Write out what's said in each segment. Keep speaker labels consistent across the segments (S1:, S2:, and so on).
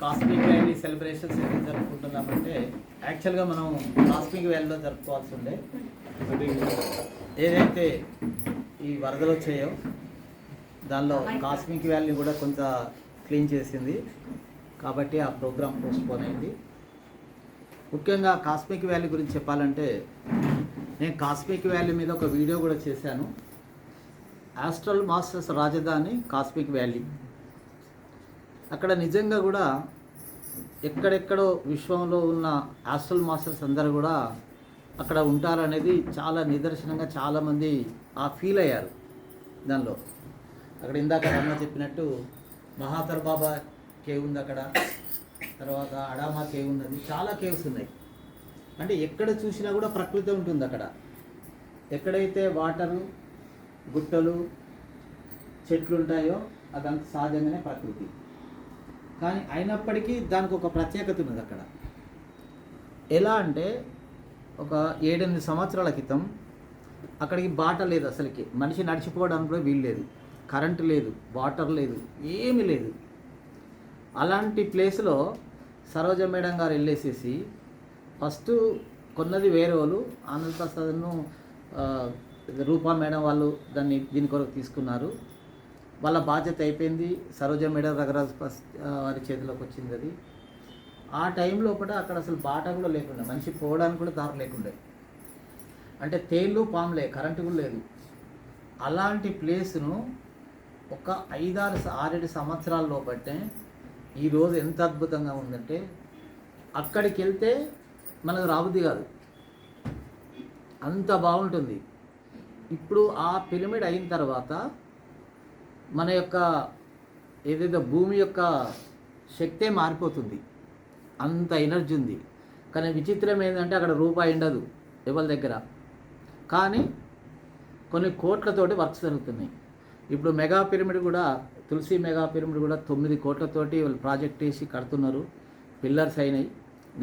S1: Cosmic valley celebrations ఎందుకు జరుపుకుంటున్నామంటే యాక్చువల్గా మనం కాస్మిక్ వ్యాలీలో జరుపుకోవాల్సి ఉండే ఏదైతే ఈ వరదలు వచ్చాయో దానిలో కాస్మిక్ వ్యాలీ కూడా కొంత క్లీన్ చేసింది కాబట్టి ఆ ప్రోగ్రామ్ పోస్ట్పోన్ అయింది. ముఖ్యంగా కాస్మిక్ వ్యాలీ గురించి చెప్పాలంటే నేను కాస్మిక్ వ్యాలీ మీద ఒక వీడియో కూడా చేశాను. ఆస్ట్రల్ మాస్టర్స్ రాజధాని కాస్మిక్ వ్యాలీ. అక్కడ నిజంగా కూడా ఎక్కడెక్కడో విశ్వంలో ఉన్న ఆస్ట్రల్ మాస్టర్స్ అందరూ కూడా అక్కడ ఉంటారనేది చాలా నిదర్శనంగా చాలామంది ఫీల్ అయ్యారు. దానిలో అక్కడ ఇందాక రమ్మ చెప్పినట్టు మహాతర్ బాబా కేవ్ ఉంది, అక్కడ తర్వాత అడామా కేవ్ ఉన్నది, చాలా కేవ్స్ ఉన్నాయి. అంటే ఎక్కడ చూసినా కూడా ప్రకృతి ఉంటుంది. అక్కడ ఎక్కడైతే వాటరు గుట్టలు చెట్లు ఉంటాయో అదంతా సహజంగానే ప్రకృతి. కానీ అయినప్పటికీ దానికి ఒక ప్రత్యేకత ఉన్నది అక్కడ. ఎలా అంటే ఒక 7-8 సంవత్సరాల క్రితం అక్కడికి బాట లేదు, అసలుకి మనిషి నడిచిపోవడానికి కూడా వీలు లేదు, కరెంటు లేదు, వాటర్ లేదు, ఏమీ లేదు. అలాంటి ప్లేస్లో సరోజ మేడం గారు వెళ్ళేసేసి ఫస్ట్ కొన్నది వేరే వాళ్ళు, ఆనంద్ ప్రసాద్ను రూపా మేడం వాళ్ళు దీని కొరకు తీసుకున్నారు. వాళ్ళ బాధ్యత అయిపోయింది. సరోజ మేడం రఘురాజ్ వారి చేతిలోకి వచ్చింది అది. ఆ టైంలో కూడా అక్కడ అసలు బాట కూడా లేకుండా, మనిషి పోవడానికి కూడా దారి లేకుండే, అంటే తేళ్ళు పాములే, కరెంటు కూడా లేదు. అలాంటి ప్లేస్ను ఒక 5-6-7 సంవత్సరాల లోపట్టే ఈరోజు ఎంత అద్భుతంగా ఉందంటే అక్కడికి వెళ్తే మనకు రాబుద్ది కాదు, అంత బాగుంటుంది. ఇప్పుడు ఆ పిరమిడ్ అయిన తర్వాత మన యొక్క ఏదైతే భూమి యొక్క శక్తే మారిపోతుంది, అంత ఎనర్జీ ఉంది. కానీ విచిత్రం ఏంటంటే అక్కడ రూపాయి ఉండదు ఎవరి దగ్గర, కానీ కొన్ని కోట్లతోటి వర్క్స్ జరుగుతున్నాయి. ఇప్పుడు మెగా పిరమిడ్ కూడా, తులసి మెగా పిరమిడ్ కూడా 9 కోట్లతోటి వాళ్ళు ప్రాజెక్ట్ వేసి కడుతున్నారు, పిల్లర్స్ అయినాయి.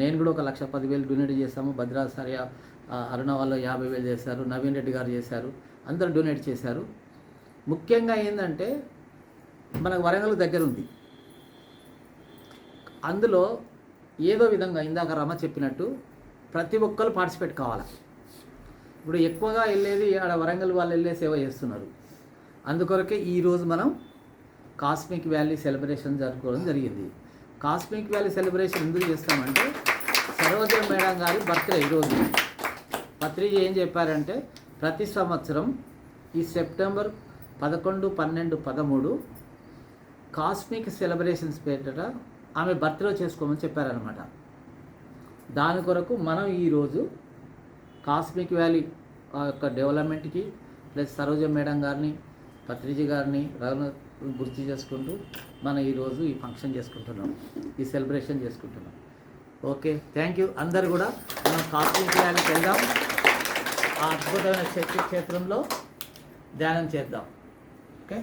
S1: నేను కూడా 1,10,000 డొనేట్ చేశాము. భద్రాచార్య అరుణ వాళ్ళు 50,000 చేశారు, నవీన్ రెడ్డి గారు చేశారు, అందరూ డొనేట్ చేశారు. ముఖ్యంగా ఏంటంటే మనకు వరంగల్ దగ్గర ఉంది. అందులో ఏదో విధంగా ఇందాక రమ చెప్పినట్టు ప్రతి ఒక్కరు పార్టిసిపేట్ కావాలి. ఇప్పుడు ఎక్కువగా వెళ్ళేది ఆడ వరంగల్ వాళ్ళు వెళ్ళే సేవ చేస్తున్నారు. అందుకొరకే ఈరోజు మనం కాస్మిక్ వ్యాలీ సెలబ్రేషన్ జరుపుకోవడం జరిగింది. కాస్మిక్ వ్యాలీ సెలబ్రేషన్ ఎందుకు చేస్తామంటే సరోజ మేడం గారి బర్త్డే ఈరోజు. పత్రిక ఏం చెప్పారంటే ప్రతి సంవత్సరం ఈ సెప్టెంబర్ 11, 12, 13 కాస్మిక్ సెలబ్రేషన్స్ పేరిట ఆమె బర్త్డే చేసుకోమని చెప్పారనమాట. దాని కొరకు మనం ఈరోజు కాస్మిక్ వ్యాలీ యొక్క డెవలప్మెంట్కి ప్లస్ సరోజ మేడం గారిని, పత్రిజీ గారిని గుర్తు చేసుకుంటూ మనం ఈరోజు ఈ ఫంక్షన్ చేసుకుంటున్నాం, ఈ సెలబ్రేషన్ చేసుకుంటున్నాం. Okay, thank you. అందరు కూడా మనం కాస్మిక్ వ్యాలీకి వెళ్దాం, ఆ అద్భుతమైన శక్తి క్షేత్రంలో ధ్యానం చేద్దాం. Okay.